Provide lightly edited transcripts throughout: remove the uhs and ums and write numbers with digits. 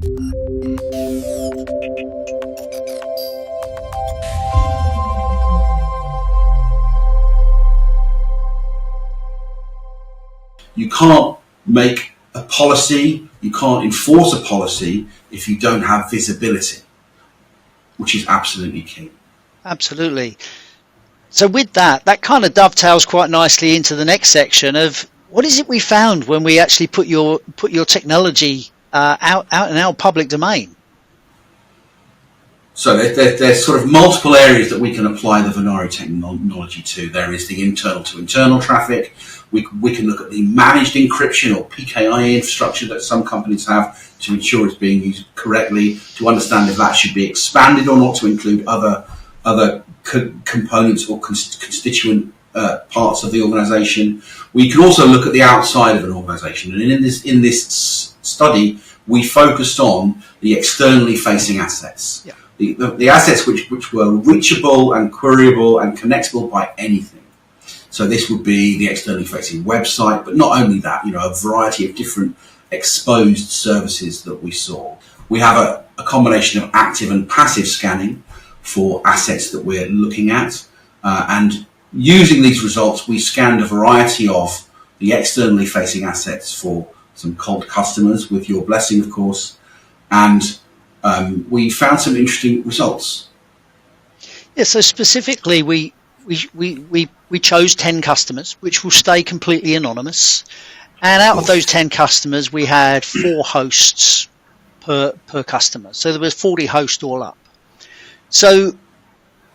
You can't make a policy, you can't enforce a policy if you don't have visibility, which is absolutely key. Absolutely. So with that kind of dovetails quite nicely into the next section of what is it we found when we actually put your technology out in our public domain. So there's sort of multiple areas that we can apply the Venari technology to. There is the internal to internal traffic. We can look at the managed encryption or PKI infrastructure that some companies have to ensure it's being used correctly, to understand if that should be expanded or not to include other components or constituent parts of the organization. We can also look at the outside of an organization. And in this study, we focused on the externally facing assets. Yeah. The assets which were reachable and queryable and connectable by anything. So this would be the externally facing website, but not only that, a variety of different exposed services that we saw. We have a combination of active and passive scanning for assets that we're looking at. And using these results, we scanned a variety of the externally facing assets for some Colt customers, with your blessing, of course. And we found some interesting results. Yeah, so specifically we chose 10 customers, which will stay completely anonymous. And out of those 10 customers, we had 4 hosts per customer. So there was 40 hosts all up. So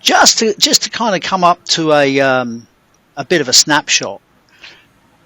just to kind of come up to a bit of a snapshot,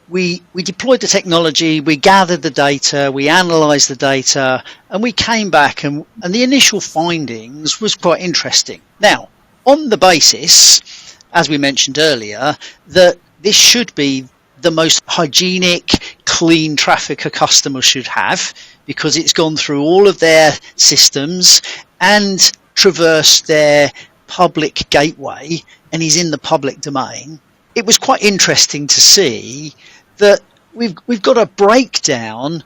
we deployed the technology, we gathered the data, we analysed the data, and we came back and the initial findings was quite interesting. Now, on the basis, as we mentioned earlier, that this should be the most hygienic, clean traffic a customer should have, because it's gone through all of their systems and traversed their public gateway and is in the public domain. It was quite interesting to see that we've got a breakdown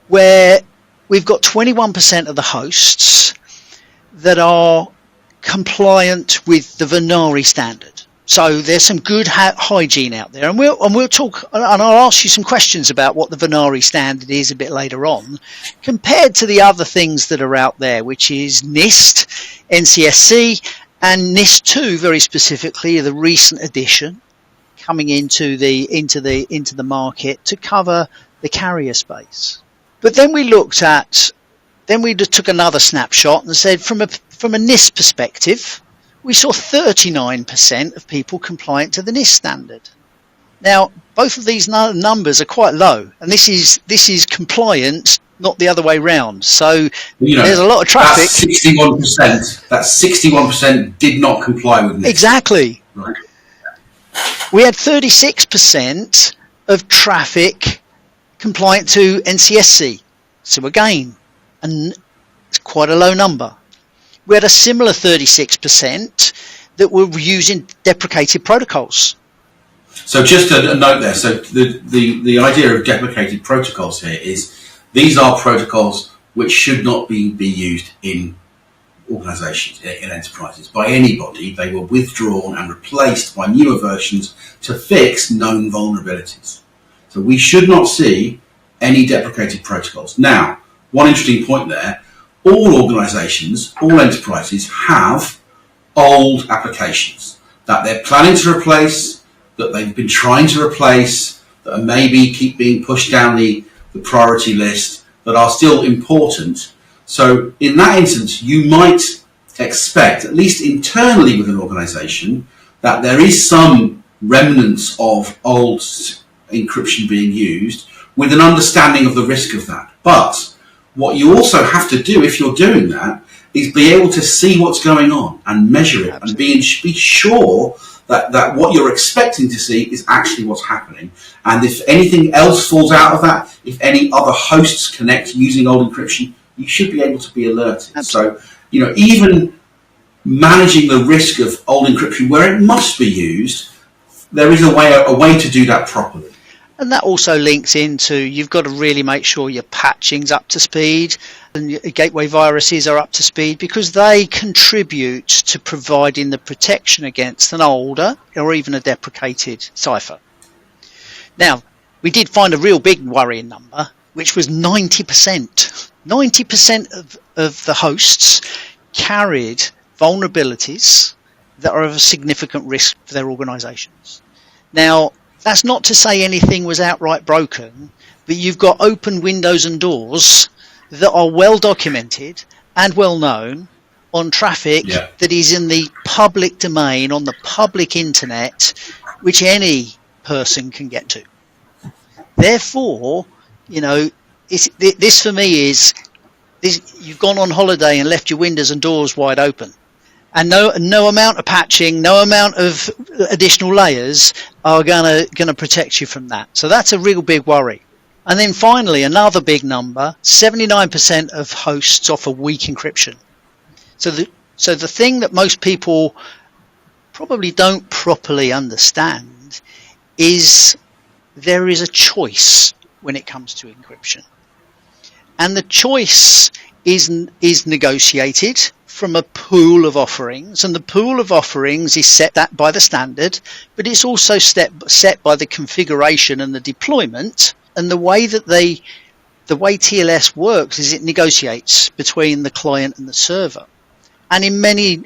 where we've got 21% of the hosts that are compliant with the Venari standard. So there's some good hygiene out there, and we'll talk, and I'll ask you some questions about what the Venari standard is a bit later on, compared to the other things that are out there, which is NIST, NCSC, and NIST 2 very specifically, the recent addition coming into the market to cover the carrier space. But then we took another snapshot and said from a NIST perspective, we saw 39% of people compliant to the NIST standard. Now, both of these numbers are quite low, and this is compliant, not the other way round. So there's a lot of traffic. That's 61%. That 61% did not comply with NIST. Exactly. Right. We had 36% of traffic compliant to NCSC. So again, it's quite a low number. We had a similar 36% that were using deprecated protocols. So just a note there. So the idea of deprecated protocols here is these are protocols which should not be used in organizations, in enterprises, by anybody. They were withdrawn and replaced by newer versions to fix known vulnerabilities. So we should not see any deprecated protocols. Now, one interesting point there, all organizations, all enterprises have old applications that they're planning to replace, that they've been trying to replace, that are maybe keep being pushed down the priority list, that are still important. So in that instance, you might expect, at least internally with an organization, that there is some remnants of old encryption being used, with an understanding of the risk of that. But what you also have to do if you're doing that is be able to see what's going on and measure it. Absolutely. And be sure that what you're expecting to see is actually what's happening. And if anything else falls out of that, if any other hosts connect using old encryption, you should be able to be alerted. Absolutely. So, even managing the risk of old encryption where it must be used, there is a way to do that properly. And that also links into, you've got to really make sure your patching's up to speed and your gateway viruses are up to speed, because they contribute to providing the protection against an older or even a deprecated cipher. Now, we did find a real big worrying number, which was 90%. 90% of the hosts carried vulnerabilities that are of a significant risk for their organizations. Now, that's not to say anything was outright broken, but you've got open windows and doors that are well documented and well known on traffic that is in the public domain, on the public internet, which any person can get to. Therefore, this for me is, you've gone on holiday and left your windows and doors wide open. And no amount of patching, no amount of additional layers are gonna protect you from that. So that's a real big worry. And then finally, another big number: 79% of hosts offer weak encryption. So the thing that most people probably don't properly understand is there is a choice when it comes to encryption, and the choice is negotiated from a pool of offerings, and the pool of offerings is set that by the standard, but it's also set by the configuration and the deployment. And the way TLS works is it negotiates between the client and the server. And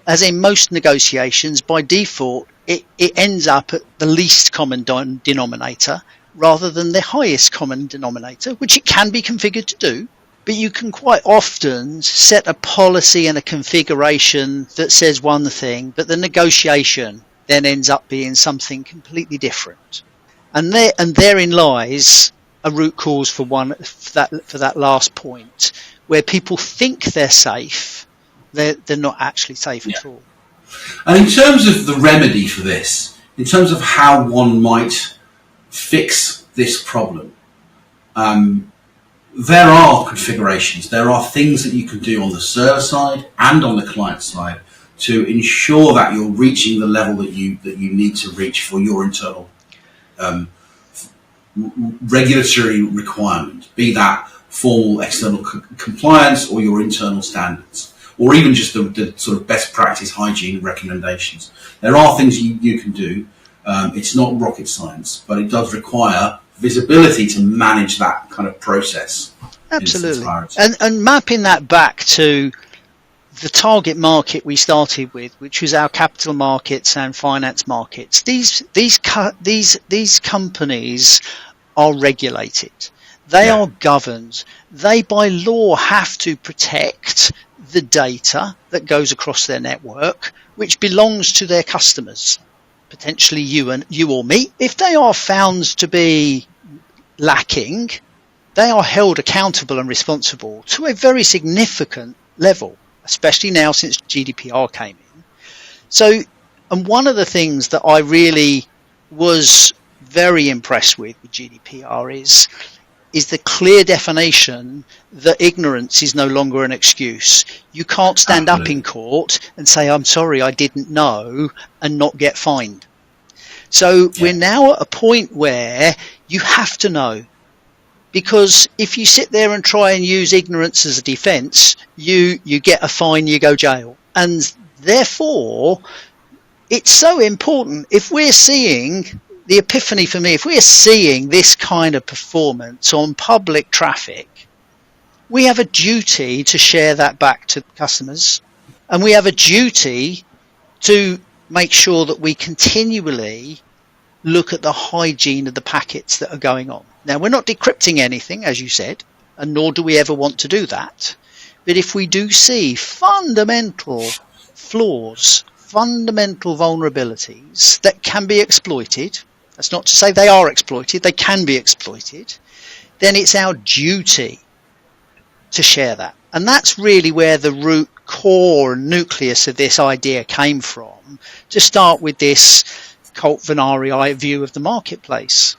as in most negotiations, by default, it ends up at the least common denominator rather than the highest common denominator, which it can be configured to do. But you can quite often set a policy and a configuration that says one thing, but the negotiation then ends up being something completely different. And therein lies a root cause for that last point, where people think they're safe, they're not actually safe at all. And in terms of the remedy for this, in terms of how one might fix this problem, there are configurations, there are things that you can do on the server side and on the client side to ensure that you're reaching the level that you need to reach for your internal regulatory requirement, be that formal external compliance or your internal standards, or even just the sort of best practice hygiene recommendations. There are things you can do. It's not rocket science, but it does require visibility to manage that kind of process. Absolutely. And mapping that back to the target market we started with, which was our capital markets and finance markets. These companies are regulated. They are governed. They by law have to protect the data that goes across their network, which belongs to their customers, potentially you or me. If they are found to be lacking, they are held accountable and responsible to a very significant level, especially now since GDPR came in. So, and one of the things that I really was very impressed with GDPR is the clear definition that ignorance is no longer an excuse. You can't stand up in court and say, I'm sorry, I didn't know, and not get fined. So we're now at a point where you have to know, because if you sit there and try and use ignorance as a defense, you get a fine, you go jail. And therefore, it's so important. If we're seeing the epiphany for me, if we're seeing this kind of performance on public traffic, we have a duty to share that back to customers, and we have a duty to make sure that we continually look at the hygiene of the packets that are going on. Now, we're not decrypting anything, as you said, and nor do we ever want to do that. But if we do see fundamental flaws, fundamental vulnerabilities that can be exploited, that's not to say they are exploited, they can be exploited, then it's our duty to share that. And that's really where the root core and nucleus of this idea came from, to start with this Colt Venari view of the marketplace.